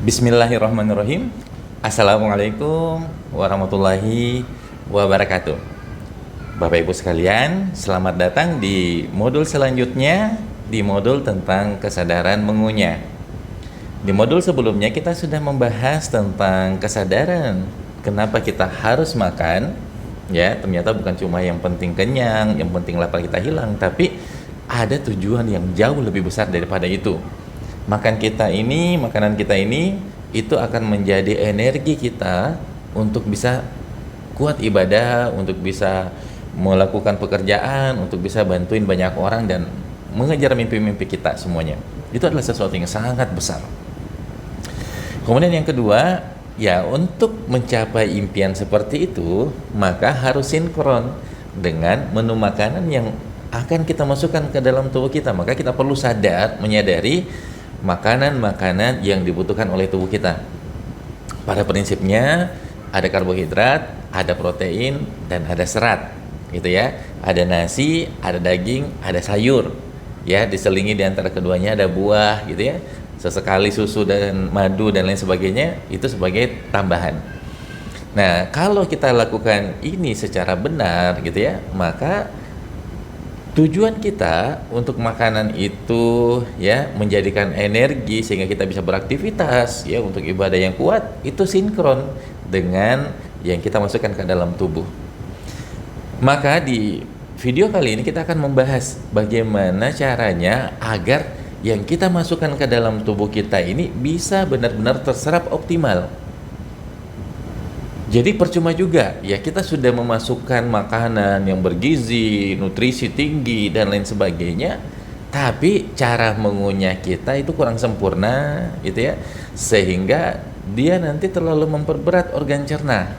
Bismillahirrahmanirrahim. Assalamualaikum warahmatullahi wabarakatuh. Bapak Ibu sekalian, selamat datang di modul selanjutnya, di modul tentang kesadaran mengunyah. Di modul sebelumnya kita sudah membahas tentang kesadaran kenapa kita harus makan. Ya, ternyata bukan cuma yang penting kenyang, yang penting lapar kita hilang, tapi ada tujuan yang jauh lebih besar daripada itu. Makanan kita ini itu akan menjadi energi kita untuk bisa kuat ibadah, untuk bisa melakukan pekerjaan, untuk bisa bantuin banyak orang dan mengejar mimpi-mimpi kita semuanya. Itu adalah sesuatu yang sangat besar. Kemudian yang kedua, ya untuk mencapai impian seperti itu, maka harus sinkron dengan menu makanan yang akan kita masukkan ke dalam tubuh kita. Maka kita perlu menyadari makanan-makanan yang dibutuhkan oleh tubuh kita. Pada prinsipnya ada karbohidrat, ada protein, dan ada serat, gitu ya. Ada nasi, ada daging, ada sayur, ya. Diselingi di antara keduanya ada buah, gitu ya. Sesekali susu dan madu dan lain sebagainya, itu sebagai tambahan. Nah, kalau kita lakukan ini secara benar, gitu ya, maka tujuan kita untuk makanan itu ya menjadikan energi sehingga kita bisa beraktivitas ya untuk ibadah yang kuat, itu sinkron dengan yang kita masukkan ke dalam tubuh. Maka di video kali ini kita akan membahas bagaimana caranya agar yang kita masukkan ke dalam tubuh kita ini bisa benar-benar terserap optimal. Jadi percuma juga ya kita sudah memasukkan makanan yang bergizi, nutrisi tinggi dan lain sebagainya, tapi cara mengunyah kita itu kurang sempurna gitu ya, sehingga dia nanti terlalu memperberat organ cerna.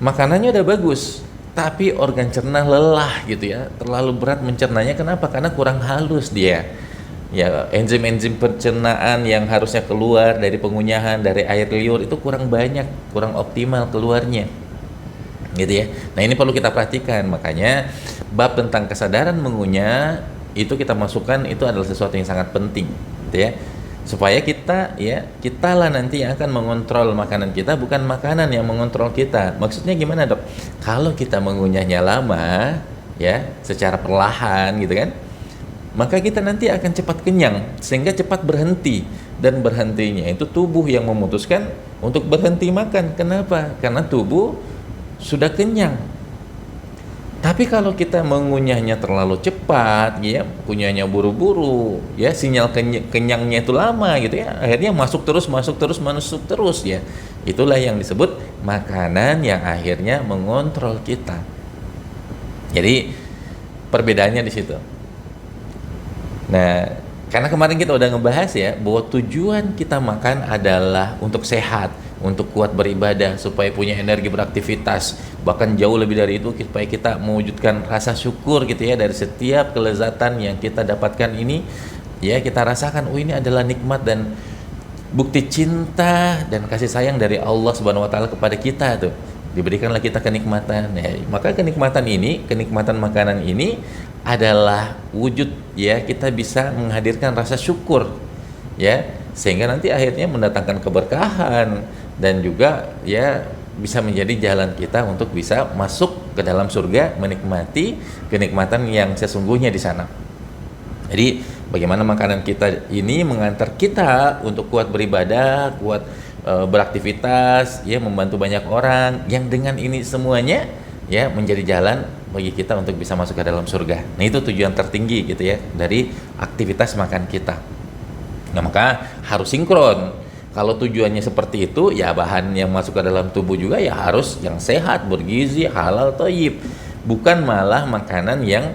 Makanannya udah bagus, tapi organ cerna lelah gitu ya, terlalu berat mencernanya. Kenapa? Karena kurang halus dia. Ya, enzim-enzim pencernaan yang harusnya keluar dari pengunyahan, dari air liur itu kurang banyak, kurang optimal keluarnya, gitu ya. Nah, ini perlu kita perhatikan. Makanya bab tentang kesadaran mengunyah itu kita masukkan, itu adalah sesuatu yang sangat penting, gitu ya. Supaya kitalah nanti yang akan mengontrol makanan kita, bukan makanan yang mengontrol kita. Maksudnya gimana, Dok? Kalau kita mengunyahnya lama, ya, secara perlahan, gitu kan, maka kita nanti akan cepat kenyang sehingga cepat berhenti, dan berhentinya itu tubuh yang memutuskan untuk berhenti makan. Kenapa? Karena tubuh sudah kenyang. Tapi kalau kita mengunyahnya terlalu cepat, ya, kunyahnya buru-buru, ya, sinyal kenyangnya itu lama gitu ya, akhirnya masuk terus ya. Itulah yang disebut makanan yang akhirnya mengontrol kita. Jadi perbedaannya di situ. Nah, karena kemarin kita udah ngebahas ya bahwa tujuan kita makan adalah untuk sehat, untuk kuat beribadah, supaya punya energi beraktivitas, bahkan jauh lebih dari itu supaya kita mewujudkan rasa syukur gitu ya dari setiap kelezatan yang kita dapatkan ini, ya kita rasakan, oh ini adalah nikmat dan bukti cinta dan kasih sayang dari Allah Subhanahu wa taala kepada kita tuh. Diberikanlah kita kenikmatan. Ya, maka kenikmatan makanan ini adalah wujud ya kita bisa menghadirkan rasa syukur ya, sehingga nanti akhirnya mendatangkan keberkahan dan juga ya bisa menjadi jalan kita untuk bisa masuk ke dalam surga, menikmati kenikmatan yang sesungguhnya di sana. Jadi bagaimana makanan kita ini mengantar kita untuk kuat beribadah, kuat beraktivitas, ya membantu banyak orang, yang dengan ini semuanya ya menjadi jalan bagi kita untuk bisa masuk ke dalam surga. Nah, itu tujuan tertinggi gitu ya dari aktivitas makan kita. Nah, maka harus sinkron. Kalau tujuannya seperti itu, ya bahan yang masuk ke dalam tubuh juga ya harus yang sehat, bergizi, halal, thayyib. Bukan malah makanan yang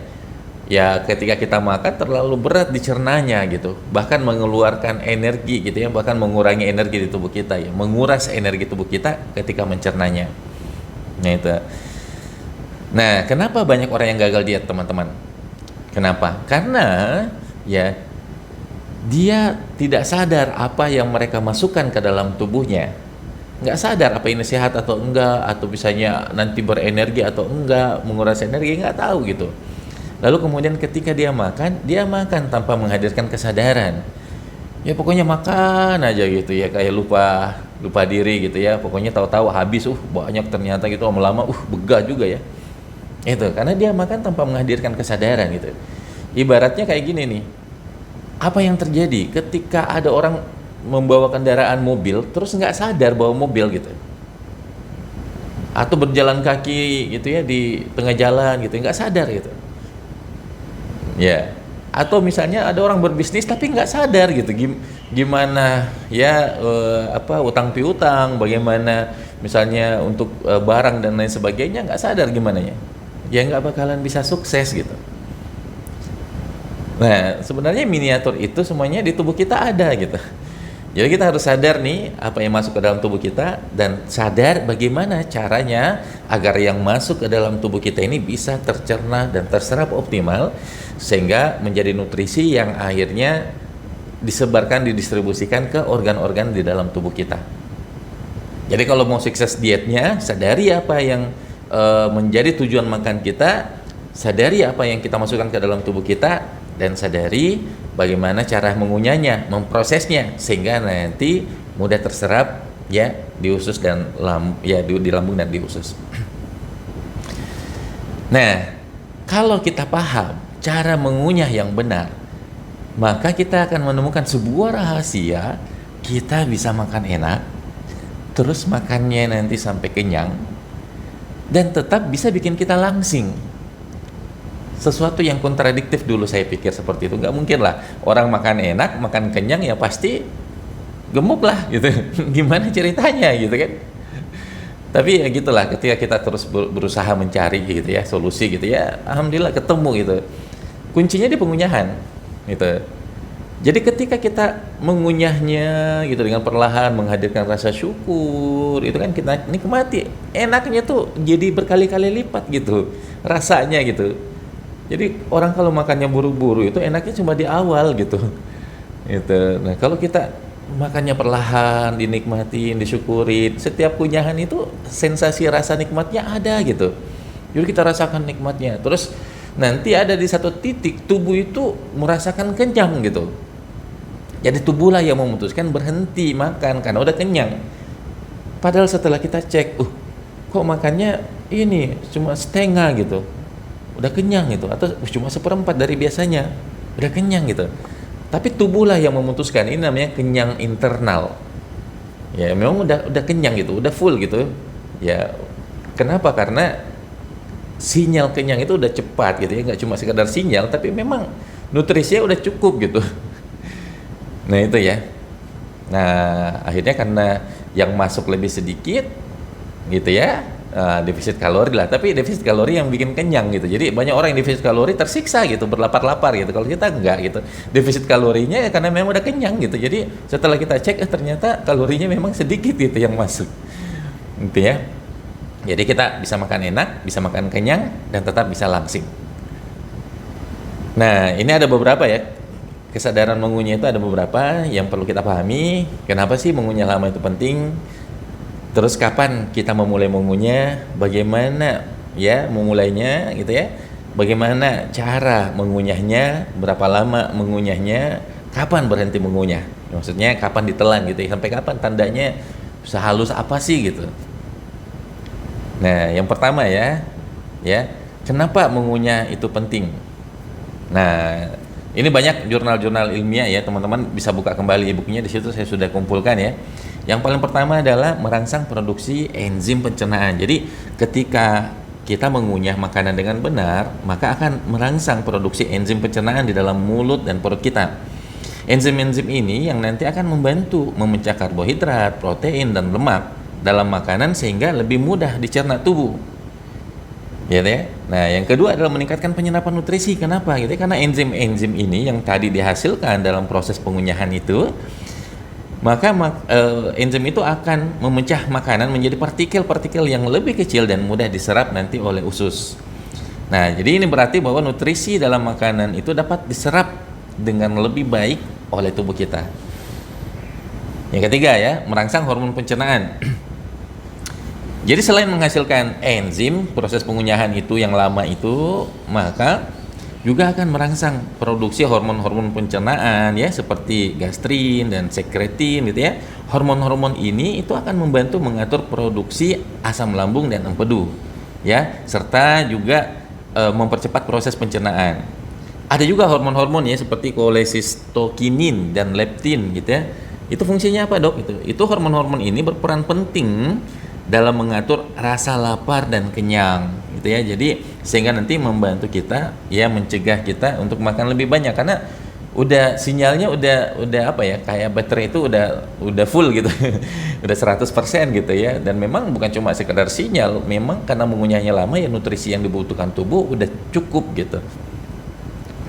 ya ketika kita makan terlalu berat dicernanya gitu, bahkan mengeluarkan energi gitu ya, bahkan mengurangi energi di tubuh kita ya, menguras energi tubuh kita ketika mencernanya. Nah, itu. Nah, kenapa banyak orang yang gagal diet, teman-teman? Kenapa? Karena ya dia tidak sadar apa yang mereka masukkan ke dalam tubuhnya. Nggak sadar apa ini sehat atau enggak, atau misalnya nanti berenergi atau enggak, menguras energi, nggak tahu gitu. Lalu kemudian ketika dia makan tanpa menghadirkan kesadaran. Ya pokoknya makan aja gitu ya, kayak lupa lupa diri gitu ya. Pokoknya tahu-tahu habis, banyak ternyata gitu, lama-lama begah juga ya. Itu karena dia makan tanpa menghadirkan kesadaran gitu. Ibaratnya kayak gini nih. Apa yang terjadi ketika ada orang membawa kendaraan mobil terus nggak sadar bawa mobil gitu, atau berjalan kaki gitu ya di tengah jalan gitu nggak sadar gitu ya, atau misalnya ada orang berbisnis tapi nggak sadar gitu gimana ya, utang piutang bagaimana misalnya untuk barang dan lain sebagainya, nggak sadar gimana ya nggak bakalan bisa sukses gitu. Nah, sebenarnya miniatur itu semuanya di tubuh kita ada gitu. Jadi kita harus sadar nih apa yang masuk ke dalam tubuh kita, dan sadar bagaimana caranya agar yang masuk ke dalam tubuh kita ini bisa tercerna dan terserap optimal, sehingga menjadi nutrisi yang akhirnya disebarkan, didistribusikan ke organ-organ di dalam tubuh kita. Jadi kalau mau sukses dietnya, sadari apa yang menjadi tujuan makan kita, sadari apa yang kita masukkan ke dalam tubuh kita, dan sadari bagaimana cara mengunyahnya, memprosesnya, sehingga nanti mudah terserap ya di usus dan di lambung dan di usus. Nah, kalau kita paham cara mengunyah yang benar, maka kita akan menemukan sebuah rahasia. Kita bisa makan enak, terus makannya nanti sampai kenyang, dan tetap bisa bikin kita langsing. Sesuatu yang kontradiktif dulu saya pikir seperti itu, nggak mungkin lah orang makan enak, makan kenyang ya pasti gemuk lah gitu. Gimana ceritanya gitu kan. Tapi ya gitulah, ketika kita terus berusaha mencari gitu ya solusi gitu ya, alhamdulillah ketemu gitu. Kuncinya di pengunyahan gitu. Jadi ketika kita mengunyahnya gitu dengan perlahan, menghadirkan rasa syukur, itu kan kita nikmati, enaknya tuh jadi berkali-kali lipat gitu rasanya gitu. Jadi orang kalau makannya buru-buru itu enaknya cuma di awal gitu. Gitu. Nah, kalau kita makannya perlahan, dinikmatin, disyukurin, setiap kunyahan itu sensasi rasa nikmatnya ada gitu. Jadi kita rasakan nikmatnya. Terus nanti ada di satu titik tubuh itu merasakan kenyang gitu. Jadi tubuhlah yang memutuskan berhenti makan karena udah kenyang. Padahal setelah kita cek, kok makannya ini cuma setengah gitu. Udah kenyang gitu, atau cuma seperempat dari biasanya, udah kenyang gitu. Tapi tubuhlah yang memutuskan, ini namanya kenyang internal. Ya memang udah kenyang gitu, udah full gitu. Ya kenapa? Karena sinyal kenyang itu udah cepat gitu ya, nggak cuma sekedar sinyal, tapi memang nutrisinya udah cukup gitu. Nah itu ya. Nah akhirnya karena yang masuk lebih sedikit gitu ya, defisit kalori lah, tapi defisit kalori yang bikin kenyang gitu. Jadi banyak orang yang defisit kalori tersiksa gitu, berlapar-lapar gitu. Kalau kita enggak gitu, defisit kalorinya ya karena memang udah kenyang gitu. Jadi setelah kita cek ternyata kalorinya memang sedikit gitu yang masuk gitu ya. Jadi kita bisa makan enak, bisa makan kenyang, dan tetap bisa langsing. Nah ini ada beberapa ya, kesadaran mengunyah itu ada beberapa yang perlu kita pahami. Kenapa sih mengunyah lama itu penting? Terus kapan kita memulai mengunyah, bagaimana ya memulainya gitu ya, bagaimana cara mengunyahnya, berapa lama mengunyahnya, kapan berhenti mengunyah, maksudnya kapan ditelan gitu ya, sampai kapan tandanya, sehalus apa sih gitu. Nah yang pertama ya kenapa mengunyah itu penting. Nah ini banyak jurnal-jurnal ilmiah ya, teman-teman bisa buka kembali e-booknya, di situ saya sudah kumpulkan ya. Yang paling pertama adalah merangsang produksi enzim pencernaan. Jadi ketika kita mengunyah makanan dengan benar, maka akan merangsang produksi enzim pencernaan di dalam mulut dan perut kita. Enzim-enzim ini yang nanti akan membantu memecah karbohidrat, protein, dan lemak dalam makanan sehingga lebih mudah dicerna tubuh. Ya, ya. Nah, yang kedua adalah meningkatkan penyerapan nutrisi. Kenapa? Gitu? Karena enzim-enzim ini yang tadi dihasilkan dalam proses pengunyahan itu, maka enzim itu akan memecah makanan menjadi partikel-partikel yang lebih kecil dan mudah diserap nanti oleh usus. Nah, jadi ini berarti bahwa nutrisi dalam makanan itu dapat diserap dengan lebih baik oleh tubuh kita. Yang ketiga ya, merangsang hormon pencernaan. Jadi selain menghasilkan enzim, proses pengunyahan itu yang lama itu, maka juga akan merangsang produksi hormon-hormon pencernaan ya seperti gastrin dan sekretin gitu ya. Hormon-hormon ini itu akan membantu mengatur produksi asam lambung dan empedu ya, serta juga mempercepat proses pencernaan. Ada juga hormon-hormon ya seperti kolecisitokinin dan leptin gitu ya. Itu fungsinya apa, Dok? Itu hormon-hormon ini berperan penting dalam mengatur rasa lapar dan kenyang gitu ya. Jadi sehingga nanti membantu kita ya, mencegah kita untuk makan lebih banyak karena udah sinyalnya udah apa ya, kayak baterai itu udah full gitu. Udah 100% gitu ya. Dan memang bukan cuma sekedar sinyal, memang karena mengunyahnya lama ya nutrisi yang dibutuhkan tubuh udah cukup gitu.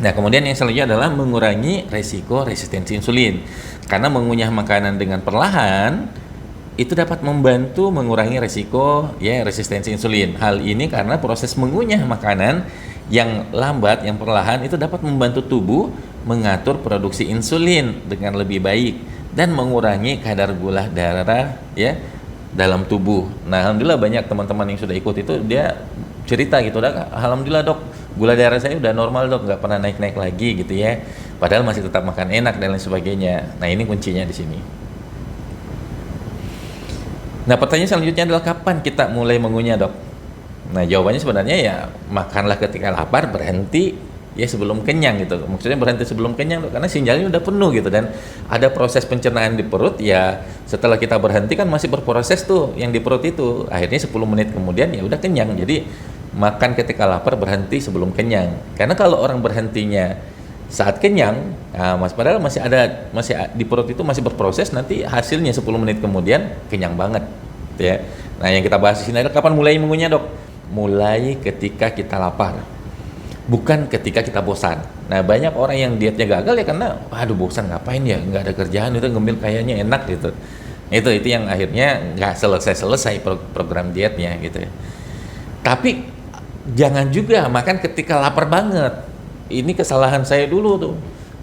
Nah, kemudian yang selanjutnya adalah mengurangi resiko resistensi insulin. Karena mengunyah makanan dengan perlahan itu dapat membantu mengurangi resiko ya resistensi insulin. Hal ini karena proses mengunyah makanan yang lambat, yang perlahan itu dapat membantu tubuh mengatur produksi insulin dengan lebih baik dan mengurangi kadar gula darah ya dalam tubuh. Nah, alhamdulillah banyak teman-teman yang sudah ikut itu dia cerita gitu, alhamdulillah dok, gula darah saya udah normal dok, nggak pernah naik-naik lagi gitu ya. Padahal masih tetap makan enak dan lain sebagainya. Nah, ini kuncinya di sini. Nah, pertanyaan selanjutnya adalah kapan kita mulai mengunyah dok? Nah, jawabannya sebenarnya ya makanlah ketika lapar, berhenti ya sebelum kenyang gitu. Maksudnya berhenti sebelum kenyang dok, karena sinyalnya udah penuh gitu dan ada proses pencernaan di perut ya. Setelah kita berhenti kan masih berproses tuh yang di perut itu. Akhirnya 10 menit kemudian ya udah kenyang. Jadi makan ketika lapar, berhenti sebelum kenyang. Karena kalau orang berhentinya saat kenyang, nah, padahal masih di perut itu masih berproses, nanti hasilnya 10 menit kemudian kenyang banget gitu ya. Nah, yang kita bahas di sini adalah kapan mulai mengunyah dok? Mulai ketika kita lapar, bukan ketika kita bosan. Nah, banyak orang yang dietnya gagal ya karena aduh bosan, ngapain ya, nggak ada kerjaan, itu ngemil kayaknya enak gitu. Itu yang akhirnya nggak selesai program dietnya gitu ya. Tapi jangan juga makan ketika lapar banget. Ini kesalahan saya dulu tuh.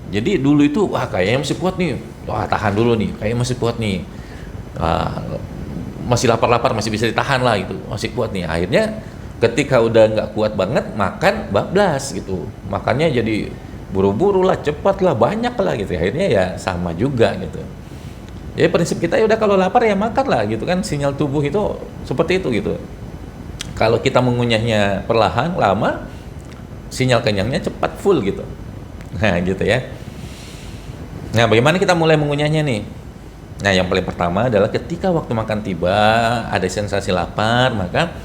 Jadi dulu itu wah kayaknya masih kuat nih, wah tahan dulu nih, kayaknya masih kuat nih, masih lapar-lapar, masih bisa ditahan lah gitu, masih kuat nih. Akhirnya ketika udah nggak kuat banget makan bablas gitu, makannya jadi buru-buru lah, cepat lah, banyak lah gitu. Akhirnya ya sama juga gitu. Jadi prinsip kita ya udah kalau lapar ya makan lah gitu kan, sinyal tubuh itu seperti itu gitu. Kalau kita mengunyahnya perlahan lama, sinyal kenyangnya cepat full gitu. Nah gitu ya. Nah, bagaimana kita mulai mengunyahnya nih? Nah, yang paling pertama adalah ketika waktu makan tiba, ada sensasi lapar, maka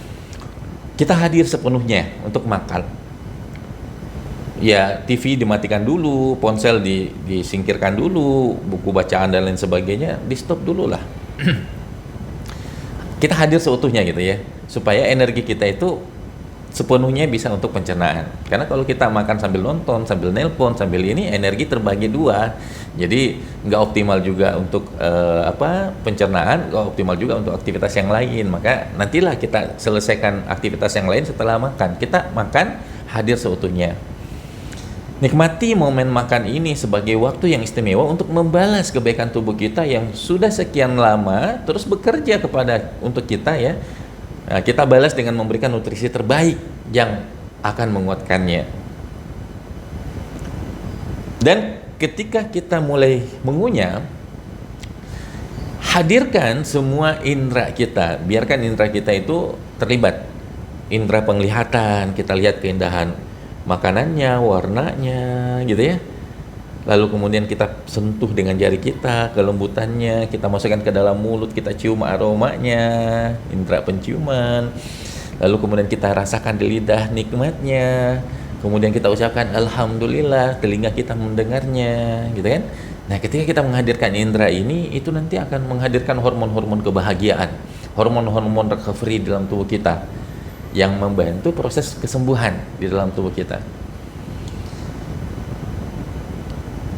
kita hadir sepenuhnya untuk makan. Ya, TV dimatikan dulu, ponsel disingkirkan dulu, buku bacaan dan lain sebagainya di stop dulu lah. Kita hadir seutuhnya gitu ya, supaya energi kita itu sepenuhnya bisa untuk pencernaan. Karena kalau kita makan sambil nonton, sambil nelpon, sambil ini, energi terbagi dua. Jadi nggak optimal juga untuk pencernaan, nggak optimal juga untuk aktivitas yang lain. Maka nantilah kita selesaikan aktivitas yang lain setelah makan. Kita makan hadir seutuhnya. Nikmati momen makan ini sebagai waktu yang istimewa untuk membalas kebaikan tubuh kita yang sudah sekian lama terus bekerja untuk kita ya. Nah, kita balas dengan memberikan nutrisi terbaik yang akan menguatkannya. Dan ketika kita mulai mengunyah, hadirkan semua indera kita, biarkan indera kita itu terlibat. Indera penglihatan, kita lihat keindahan makanannya, warnanya gitu ya. Lalu kemudian kita sentuh dengan jari kita, kelembutannya, kita masukkan ke dalam mulut, kita cium aromanya, indera penciuman. Lalu kemudian kita rasakan di lidah nikmatnya. Kemudian kita ucapkan alhamdulillah, telinga kita mendengarnya, gitu kan? Nah, ketika kita menghadirkan indera ini, itu nanti akan menghadirkan hormon-hormon kebahagiaan, hormon-hormon recovery dalam tubuh kita yang membantu proses kesembuhan di dalam tubuh kita.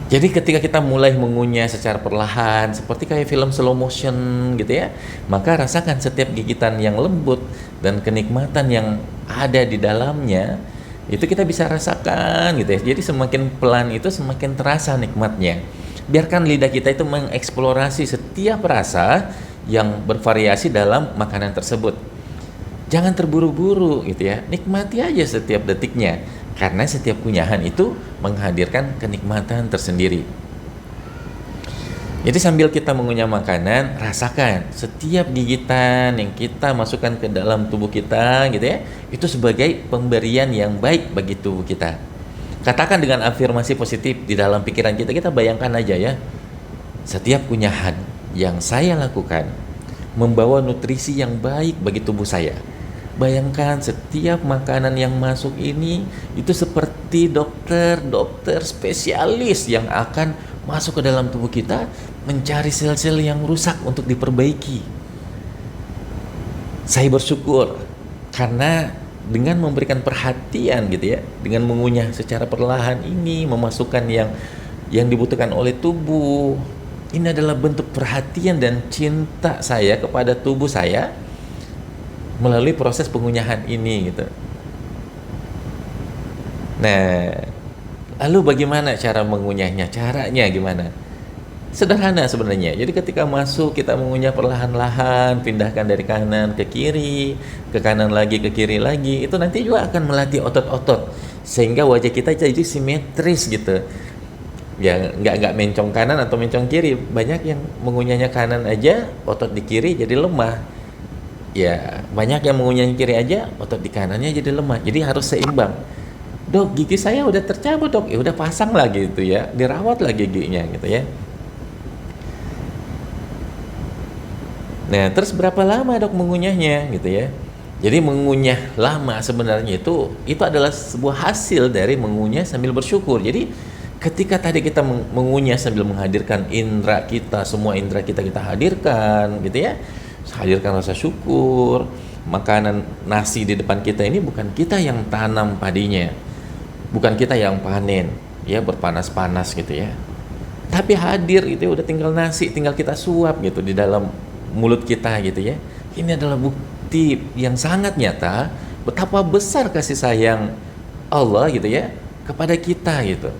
Jadi ketika kita mulai mengunyah secara perlahan, seperti kayak film slow motion gitu ya, maka rasakan setiap gigitan yang lembut dan kenikmatan yang ada di dalamnya, itu kita bisa rasakan gitu ya. Jadi semakin pelan itu semakin terasa nikmatnya. Biarkan lidah kita itu mengeksplorasi setiap rasa yang bervariasi dalam makanan tersebut. Jangan terburu-buru gitu ya, nikmati aja setiap detiknya. Karena setiap kunyahan itu menghadirkan kenikmatan tersendiri. Jadi sambil kita mengunyah makanan, rasakan setiap gigitan yang kita masukkan ke dalam tubuh kita gitu ya, itu sebagai pemberian yang baik bagi tubuh kita. Katakan dengan afirmasi positif di dalam pikiran kita, kita bayangkan aja ya, setiap kunyahan yang saya lakukan membawa nutrisi yang baik bagi tubuh saya. Bayangkan setiap makanan yang masuk ini itu seperti dokter spesialis yang akan masuk ke dalam tubuh kita mencari sel-sel yang rusak untuk diperbaiki. Saya bersyukur karena dengan memberikan perhatian gitu ya, dengan mengunyah secara perlahan ini, memasukkan yang dibutuhkan oleh tubuh. Ini adalah bentuk perhatian dan cinta saya kepada tubuh saya melalui proses pengunyahan ini gitu. Nah, lalu bagaimana cara mengunyahnya? Caranya gimana? Sederhana sebenarnya. Jadi ketika masuk kita mengunyah perlahan-lahan, pindahkan dari kanan ke kiri, ke kanan lagi, ke kiri lagi. Itu nanti juga akan melatih otot-otot sehingga wajah kita jadi simetris gitu. Ya nggak mencong kanan atau mencong kiri. Banyak yang mengunyahnya kanan aja, otot di kiri jadi lemah. Ya banyak yang mengunyahnya kiri aja, otot di kanannya jadi lemah. Jadi harus seimbang. Dok, gigi saya udah tercabut dok, ya udah pasang lagi gitu ya, dirawat lagi giginya gitu ya. Nah, terus berapa lama dok mengunyahnya gitu ya? Jadi mengunyah lama sebenarnya itu adalah sebuah hasil dari mengunyah sambil bersyukur. Jadi ketika tadi kita mengunyah sambil menghadirkan indera kita, semua indera kita hadirkan gitu ya, hadirkan rasa syukur. Makanan nasi di depan kita ini bukan kita yang tanam padinya, bukan kita yang panen ya, berpanas-panas gitu ya, tapi hadir gitu ya, udah tinggal nasi, tinggal kita suap gitu di dalam mulut kita gitu ya. Ini adalah bukti yang sangat nyata betapa besar kasih sayang Allah gitu ya kepada kita gitu.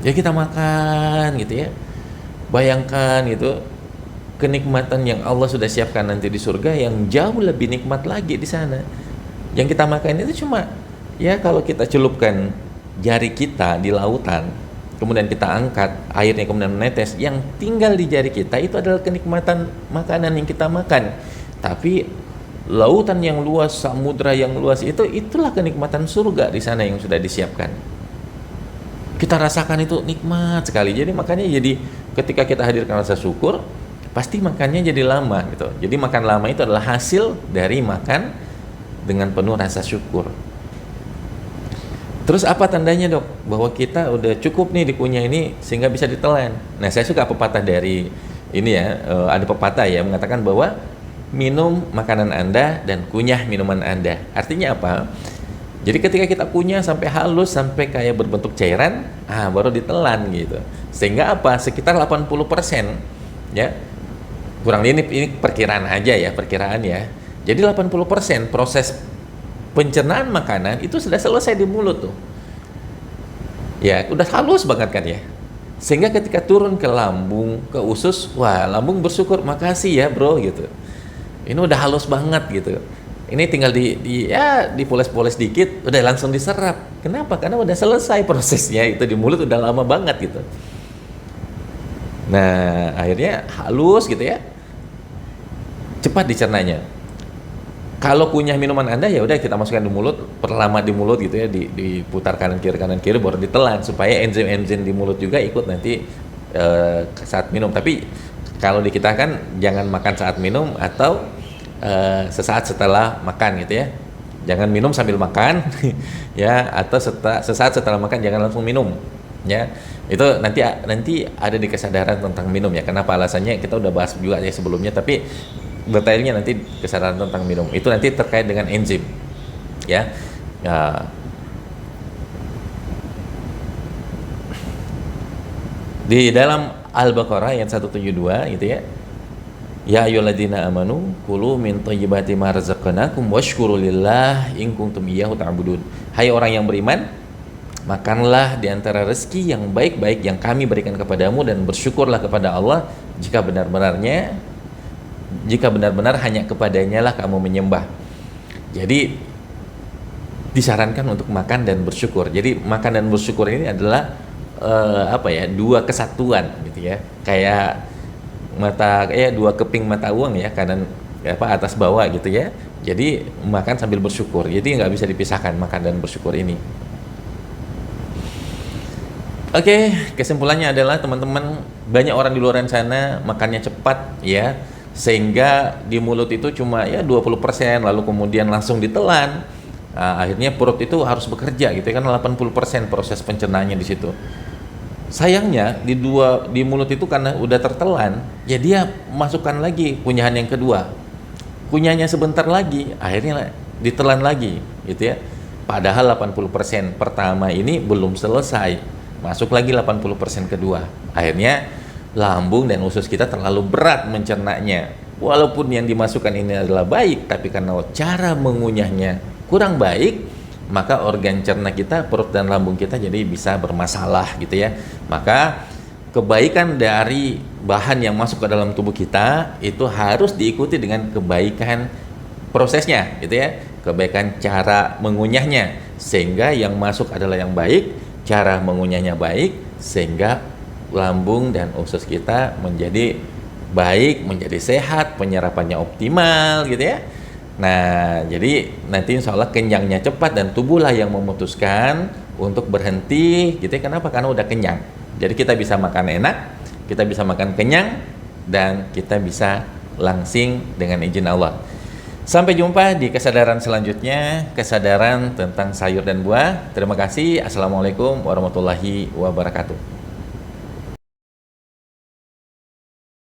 Ya kita makan gitu ya, bayangkan gitu kenikmatan yang Allah sudah siapkan nanti di surga yang jauh lebih nikmat lagi di sana. Yang kita makan itu cuma ya kalau kita celupkan jari kita di lautan, kemudian kita angkat airnya kemudian menetes, yang tinggal di jari kita itu adalah kenikmatan makanan yang kita makan. Tapi lautan yang luas, samudra yang luas itulah kenikmatan surga di sana yang sudah disiapkan. Kita rasakan itu nikmat sekali. Jadi makanya jadi ketika kita hadirkan rasa syukur, pasti makannya jadi lama gitu. Jadi makan lama itu adalah hasil dari makan dengan penuh rasa syukur. Terus apa tandanya dok? Bahwa kita udah cukup nih dikunyah ini sehingga bisa ditelan. Nah saya suka pepatah dari ini ya, ada pepatah ya mengatakan bahwa minum makanan Anda dan kunyah minuman Anda. Artinya apa? Jadi ketika kita kunyah sampai halus, sampai kayak berbentuk cairan, baru ditelan gitu. Sehingga apa? Sekitar 80% ya. Kurang ini perkiraan aja ya, perkiraan ya. Jadi 80% proses pencernaan makanan itu sudah selesai di mulut tuh. Ya, udah halus banget kan ya. Sehingga ketika turun ke lambung, ke usus, wah, lambung bersyukur, makasih ya, bro gitu. Ini udah halus banget gitu. Ini tinggal dipoles-poles dikit, udah langsung diserap. Kenapa? Karena udah selesai prosesnya, itu di mulut udah lama banget gitu. Nah, akhirnya halus gitu ya. Cepat dicernanya. Kalau kunyah minuman Anda ya udah kita masukkan di mulut, perlama di mulut gitu ya, diputar kanan kiri baru ditelan supaya enzim-enzim di mulut juga ikut nanti saat minum. Tapi kalau di kita kan jangan makan saat minum atau sesaat setelah makan gitu ya. Jangan minum sambil makan ya, atau sesaat setelah makan jangan langsung minum ya. Itu nanti ada di kesadaran tentang minum ya. Kenapa alasannya kita udah bahas juga ya sebelumnya, tapi detailnya nanti kesadaran tentang minum. Itu nanti terkait dengan enzim ya. Di dalam Al-Baqarah ayat 172 gitu ya. Ya ayyuhalladzina amanu kulu min thayyibati ma razaqnakum washkuru lillah in kuntum iyyahu ta'budun. Hai orang yang beriman, makanlah di antara rezeki yang baik-baik yang kami berikan kepadamu dan bersyukurlah kepada Allah jika benar-benar hanya kepadanya lah kamu menyembah. Jadi disarankan untuk makan dan bersyukur. Jadi makan dan bersyukur ini adalah dua kesatuan gitu ya. Kayak dua keping mata uang ya, kanan atas bawah gitu ya. Jadi makan sambil bersyukur. Jadi nggak bisa dipisahkan makan dan bersyukur ini. Oke, kesimpulannya adalah teman-teman, banyak orang di luar sana makannya cepat ya, sehingga di mulut itu cuma 20%, lalu kemudian langsung ditelan. Nah, akhirnya perut itu harus bekerja gitu kan, 80% proses pencernaannya di situ. Sayangnya di mulut itu karena udah tertelan, ya dia masukkan lagi kunyahan yang kedua. Kunyahnya sebentar lagi, akhirnya ditelan lagi gitu ya. Padahal 80% pertama ini belum selesai. Masuk lagi 80% kedua. Akhirnya lambung dan usus kita terlalu berat mencernanya. Walaupun yang dimasukkan ini adalah baik, tapi karena cara mengunyahnya kurang baik, maka organ cerna kita, perut dan lambung kita jadi bisa bermasalah gitu ya. Maka kebaikan dari bahan yang masuk ke dalam tubuh kita itu harus diikuti dengan kebaikan prosesnya gitu ya. Kebaikan cara mengunyahnya, sehingga yang masuk adalah yang baik, cara mengunyahnya baik, sehingga lambung dan usus kita menjadi baik, menjadi sehat, penyerapannya optimal gitu ya. Nah, jadi nanti insya Allah kenyangnya cepat dan tubuhlah yang memutuskan untuk berhenti gitu ya. Kenapa? Karena udah kenyang. Jadi kita bisa makan enak, kita bisa makan kenyang, dan kita bisa langsing dengan izin Allah. Sampai jumpa di kesadaran selanjutnya, kesadaran tentang sayur dan buah. Terima kasih. Assalamualaikum warahmatullahi wabarakatuh.